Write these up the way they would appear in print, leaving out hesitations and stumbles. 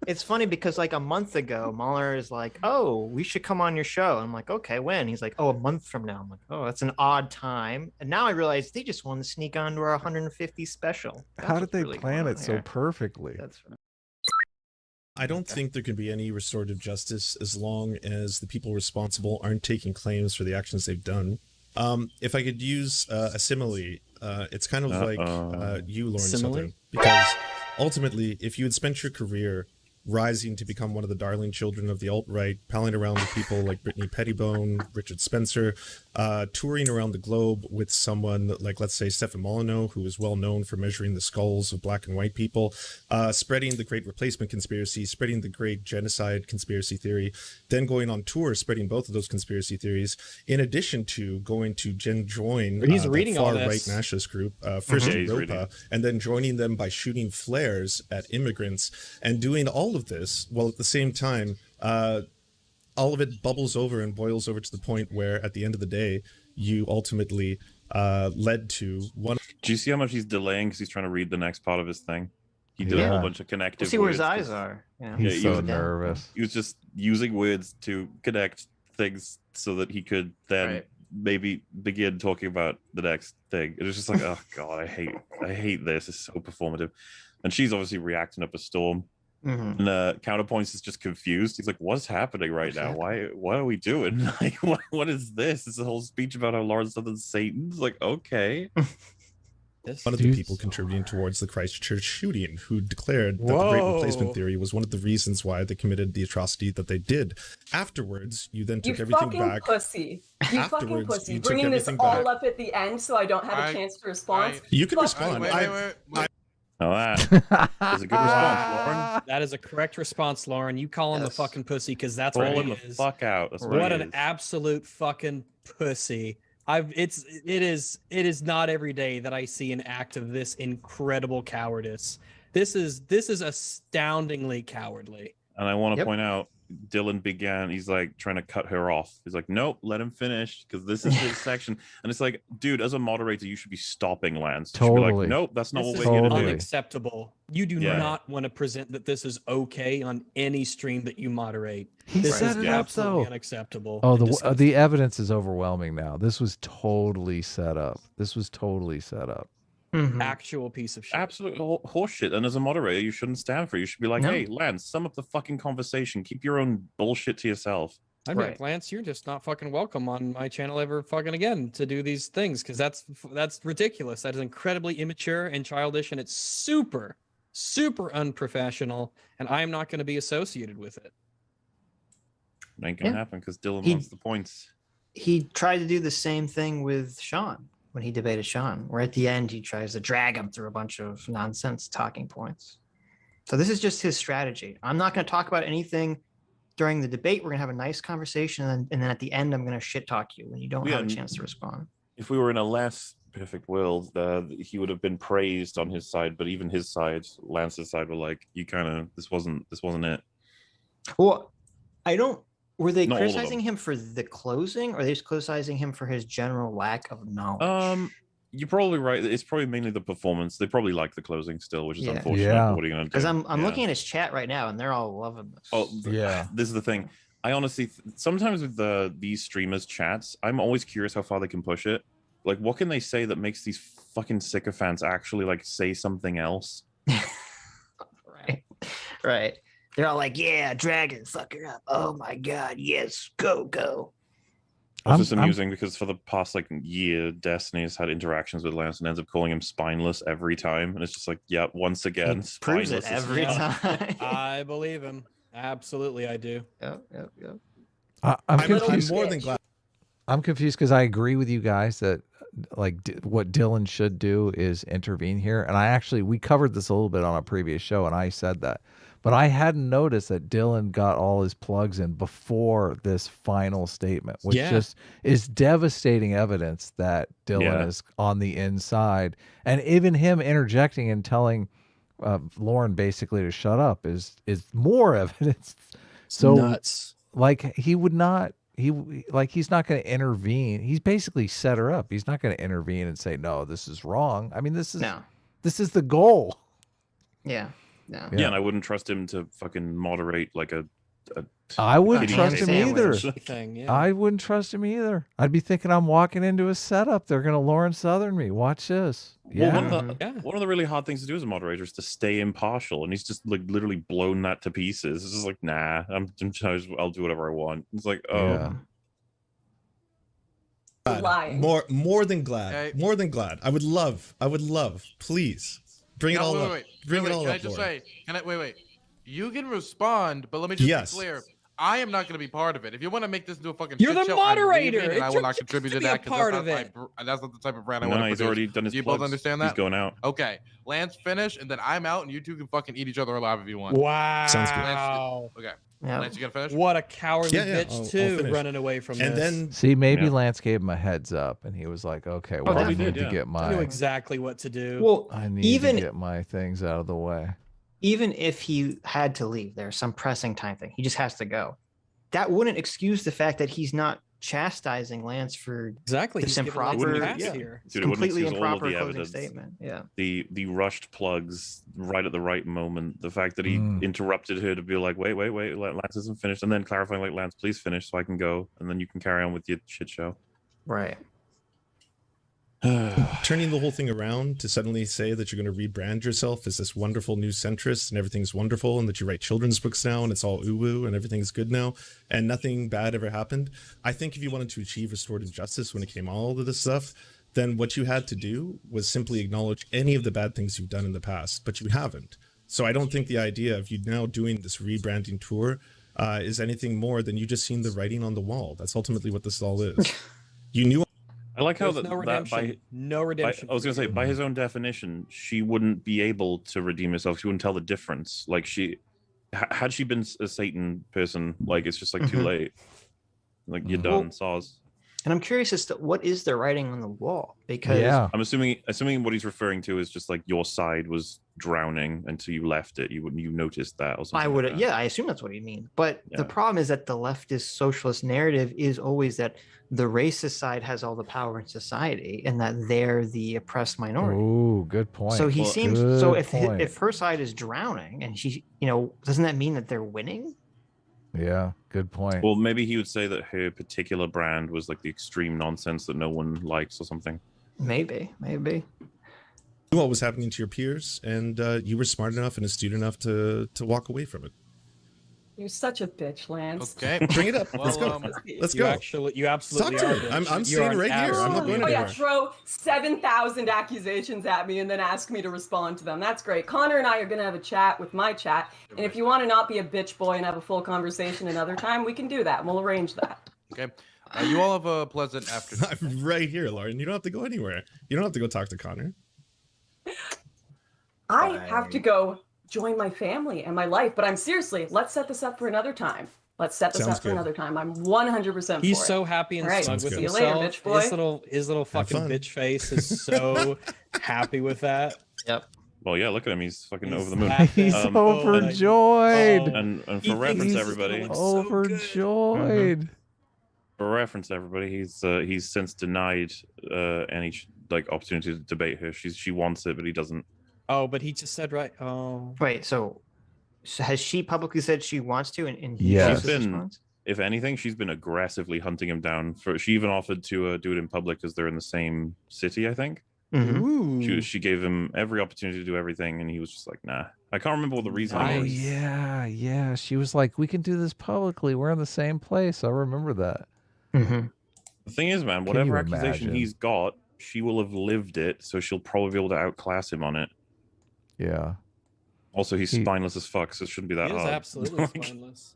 It's funny because like a month ago, Mauler is like, "Oh, we should come on your show." I'm like, "Okay, when?" He's like, "Oh, a month from now." I'm like, "Oh, that's an odd time." And now I realize they just want to sneak onto our 150 special. That's How did what's they really plan going it on so here. perfectly? That's I don't think there can be any restorative justice as long as the people responsible aren't taking claims for the actions they've done. If I could use a simile, it's kind of like you, Lauren Southern, because ultimately, if you had spent your career rising to become one of the darling children of the alt-right, palling around with people like Brittany Pettibone, Richard Spencer, touring around the globe with someone like, let's say, Stefan Molyneux, who is well known for measuring the skulls of black and white people, spreading the Great Replacement conspiracy, spreading the Great Genocide conspiracy theory, then going on tour spreading both of those conspiracy theories, in addition to going to join the far-right nationalist group, first Europa, and then joining them by shooting flares at immigrants, and doing all of this while at the same time all of it bubbles over and boils over to the point where at the end of the day you ultimately led to one. Do you see how much he's delaying because he's trying to read the next part of his thing? He did a whole bunch of connective we'll see where his words eyes are. Yeah. He's so nervous. He was just using words to connect things so that he could then maybe begin talking about the next thing. It was just like, oh god, I hate this. It's so performative. And she's obviously reacting up a storm. And Counterpoints is just confused. He's like, what's happening right now? What are we doing? Like, what is this? It's a whole speech about how Lauren Southern's Satan. It's like, okay. One of the people contributing towards the Christchurch shooting, who declared that the Great Replacement theory was one of the reasons why they committed the atrocity that they did. Afterwards, you then took everything back. Pussy. You fucking pussy. You Bringing this all up at the end so I don't have a chance to respond. You can respond. Oh, that is a good response, Lauren. That is a correct response, Lauren. You call him the fucking pussy because that's Pull what him he the is. fuck out. That's What an absolute fucking pussy. It is not every day that I see an act of this incredible cowardice. This is astoundingly cowardly. And I want to point out, Dylan began, he's like trying to cut her off. He's like, nope, let him finish because this is his section. And it's like, dude, as a moderator, you should be stopping Lance. You should be like, nope, that's not what we're here to do. Unacceptable. You do not want to present that this is okay on any stream that you moderate. This is absolutely unacceptable. Oh, the evidence is overwhelming now. This was totally set up. Actual piece of shit. Absolute horseshit. And as a moderator, you shouldn't stand for it. You should be like, hey, Lance, sum up the fucking conversation. Keep your own bullshit to yourself. I'd be like, Lance, you're just not fucking welcome on my channel ever fucking again to do these things because that's ridiculous. That is incredibly immature and childish, and it's super, super unprofessional, and I'm not going to be associated with it. Ain't gonna happen because Dylan wants the points. He tried to do the same thing with Sean when he debated Sean, where at the end he tries to drag him through a bunch of nonsense talking points. So this is just his strategy. I'm not going to talk about anything during the debate. We're going to have a nice conversation, and then at the end, I'm going to shit talk you when you don't have a chance to respond. If we were in a less perfect world, he would have been praised on his side, but even his side, Lance's side, were like, you kind of, this wasn't it. Well, were they criticizing him for the closing, or are they just criticizing him for his general lack of knowledge? You're probably right. It's probably mainly the performance. They probably like the closing still, which is unfortunate. Yeah. What are you going to do? Because I'm looking at his chat right now, and they're all loving this. Oh, yeah. This is the thing. I honestly, sometimes with these streamers' chats, I'm always curious how far they can push it. Like, what can they say that makes these fucking sycophants actually, like, say something else? Right. They're all like, yeah, dragon, fuck her up. Oh my god, yes, go. It's just amusing because for the past year, Destiny has had interactions with Lance and ends up calling him spineless every time, and it's just like, yeah, once again, he proves it every time. I believe him. Absolutely, I do. Yep. I'm confused. More than glad. I'm confused because I agree with you guys that what Dylan should do is intervene here, and we covered this a little bit on a previous show, and I said that. But I hadn't noticed that Dylan got all his plugs in before this final statement, which just is devastating evidence that Dylan is on the inside. And even him interjecting and telling Lauren basically to shut up is more evidence. So nuts. He's not going to intervene. He's basically set her up. He's not going to intervene and say, no, this is wrong. I mean, this is the goal. Yeah. No. Yeah, and I wouldn't trust him to fucking moderate like a I wouldn't Kitty trust him sandwich. either. Thing, yeah. I wouldn't trust him either. I'd be thinking I'm walking into a setup. They're going to Lawrence Southern me. Watch this. Well, Yeah. one of the really hard things to do as a moderator is to stay impartial, and he's just like literally blown that to pieces. It's just like, nah, I'll do whatever I want. It's like, oh, Yeah. Lying. More than glad. More than glad. I would love. Please bring it all up. Bring it all can up. I just Lauren. say? Wait. You can respond, but let me just Yes. be clear. I am not going to be part of it. If you want to make this into a fucking You're shit the show, I'm moderator. leaving, and I It's will your not job contribute to to be a that part because of it. that's not the type of brand I want to no, he's produce. already done his Do you plugs. both understand He's that? going out. Okay, Lance finish, and then I'm out, and you two can fucking eat each other alive if you want. Wow. Sounds good. Lance, okay, Yeah. Lance, you gonna finish? What a cowardly Yeah, bitch I'll too, finish. running away from And this. then See, maybe Yeah. Lance gave him a heads up, and he was like, "Okay, well, I probably need did, to yeah. get I knew my, exactly what to do. Well, I need even to get my things out of the way." even if he had to leave, there's some pressing time thing. He just has to go. That wouldn't excuse the fact that he's not chastising Lance for exactly. this He's given Lance improper, a pass yeah. here. Dude, it wouldn't completely excuse all of improper the closing evidence. statement. Yeah. The rushed plugs right at the right moment. The fact that he interrupted her to be like, wait, Lance isn't finished, and then clarifying like, Lance, please finish so I can go, and then you can carry on with your shit show. Right. turning the whole thing around to suddenly say that you're going to rebrand yourself as this wonderful new centrist and everything's wonderful and that you write children's books now and it's all ooh and everything's good now and nothing bad ever happened. I think if you wanted to achieve restorative justice when it came all of this stuff, then what you had to do was simply acknowledge any of the bad things you've done in the past, but you haven't. So I don't think the idea of you now doing this rebranding tour is anything more than you just seeing the writing on the wall. That's ultimately what this all is. You knew. I like how There's that, no redemption. No redemption. I was going to say, by his own definition, she wouldn't be able to redeem herself. She wouldn't tell the difference. Like had she been a Satan person, like it's just like too late. Like you're done, saws. And I'm curious as to what is the writing on the wall, because I'm assuming what he's referring to is just like your side was drowning until you left it. You noticed that or something. I would, like that. yeah, I assume that's what you mean. But the problem is that the leftist socialist narrative is always that the racist side has all the power in society and that they're the oppressed minority. Oh, good point. So he seems good so if point. if her side is drowning and she, doesn't that mean that they're winning? Yeah, good point. Well, maybe he would say that her particular brand was like the extreme nonsense that no one likes or something. Maybe. Knew what was happening to your peers, and you were smart enough and astute enough to walk away from it. You're such a bitch, Lance. Okay. Bring it up. Let's go. Let's go. You absolutely Talk to are. me. bitch. I'm You staying are right here. I'm not going Oh yeah, anywhere. throw 7,000 accusations at me and then ask me to respond to them. That's great. Connor and I are going to have a chat with my chat. And if you want to not be a bitch boy and have a full conversation another time, we can do that. And we'll arrange that. Okay. You all have a pleasant afternoon. I'm right here, Lauren. You don't have to go anywhere. You don't have to go talk to Connor. I have to go join my family and my life, but let's set this up for another time. Let's set this Sounds up for good. another time. I'm 100% for He's it. so happy and All right, smug with see you himself. later, bitch boy. His little fucking fun. bitch face is so happy with that. Yep. Well, yeah, look at him. He's fucking over the moon. laughing. He's Um, overjoyed. And He for thinks reference, he's everybody, so good. Overjoyed. he's since denied any opportunity to debate her. She wants it, but he doesn't. Oh, but he just said right. Oh, Wait, so has she publicly said she wants to? And he Yes. gives She's his been- response? If anything, she's been aggressively hunting him down. She even offered to do it in public because they're in the same city, I think. Mhm. ooh. She gave him every opportunity to do everything, and he was just like, nah. I can't remember what the reason Oh was. yeah. She was like, "We can do this publicly. We're in the same place." I remember that. Mhm. The thing is, man, Can whatever you accusation imagine? he's got, she will have lived it, so she'll probably be able to outclass him on it. Yeah. Also, he's He- spineless as fuck, so it shouldn't be that He is hard. absolutely spineless.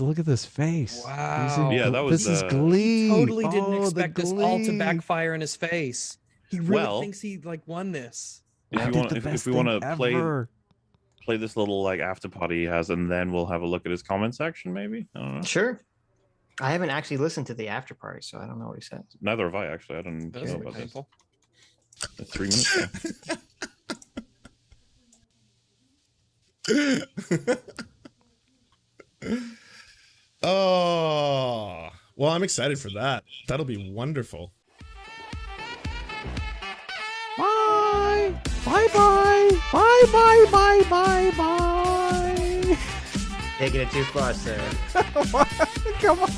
Look at this face. Wow. Yeah, that was, this is Glee. Totally didn't Oh, the expect this all to Glee. backfire in his face. He really Well- thinks he won this. If I you did want, the if best we want thing to play ever. this little after party he has, and then we'll have a look at his comment section, maybe. I don't know. Sure. I haven't actually listened to the after party, so I don't know what he says. Neither have I actually. I don't That's know about this. painful. It's 3 minutes. Now. Oh, well, I'm excited for that. That'll be wonderful. Bye. Bye. Bye, bye, bye, bye, bye. Taking it too far, sir. Come on.